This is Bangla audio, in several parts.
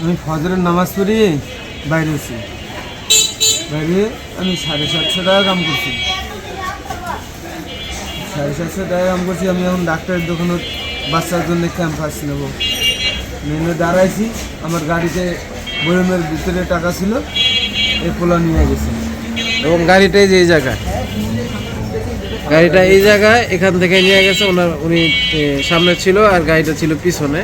আমি ফজরের নামাজ পড়িয়ে বাইরে আছি, বাইরে আমি 750 টাকা কাম করছি, 750 টাকা কাম করছি। আমি এখন ডাক্তারের দোকানে বাচ্চার জন্য ক্যাম্পাস নেবো, নেমে দাঁড়াইছি। আমার গাড়িতে বয়মের ভিতরে টাকা ছিল, এই পোলা নিয়ে গেছে। এবং গাড়িটাই যে এই জায়গায়, গাড়িটা এই জায়গায় এখান থেকে নিয়ে গেছে উনি সামনে ছিল আর গাড়িটা ছিল পিছনে।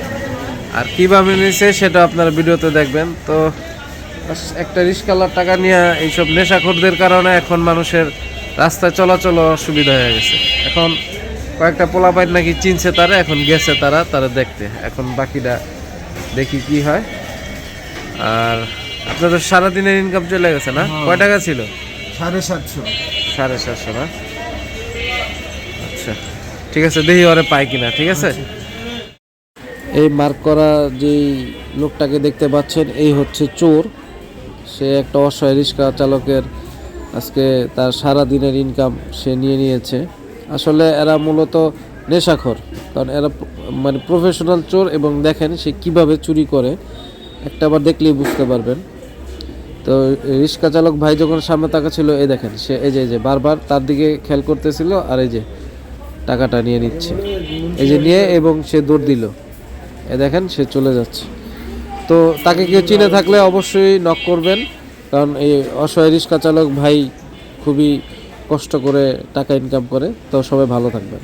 আর কীভাবে নিয়েছে সেটা আপনারা ভিডিওতে দেখবেন। তো একটা রিস্কালার টাকা নিয়ে এইসব নেশাখোরদের কারণে এখন মানুষের রাস্তায় চলাচল অসুবিধা হয়ে গেছে। এখন কয়েকটা পোলাপাইন নাকি চিনছে তারা, এখন গেছে তারা দেখতে। এখন বাকিটা দেখি কি হয়। আর আপনাদের সারাদিনের ইনকাম চলে গেছে না? কয় টাকা ছিল? 750। 750 না? আচ্ছা ঠিক আছে, দেখি ওরে পাই কিনা। ঠিক আছে, এই মার্ক করা যেই লোকটাকে দেখতে পাচ্ছেন এই হচ্ছে চোর। সে একটা অসহায় রিক্সা চালকের আজকে তার সারা দিনের ইনকাম সে নিয়ে নিয়েছে। আসলে এরা মূলত নেশাখোর, কারণ এরা মানে প্রফেশনাল চোর। এবং দেখেন সে কিভাবে চুরি করে, একটাবার দেখলেই বুঝতে পারবেন। তো রিক্সা চালক ভাই যখন সামনে তাকাচ্ছিল, এই দেখেন সে এই যে বারবার তার দিকে খেয়াল করতেছিল, আর এই যে টাকাটা নিয়ে নিচ্ছে, এই যে নিয়ে, এবং সে দৌড় দিল। এ দেখেন সে চলে যাচ্ছে। তো তাকে কেউ চিনে থাকলে অবশ্যই নক করবেন, কারণ এই অসহায় রিক্সা চালক ভাই খুবই কষ্ট করে টাকা ইনকাম করে। তো সবাই ভালো থাকবেন।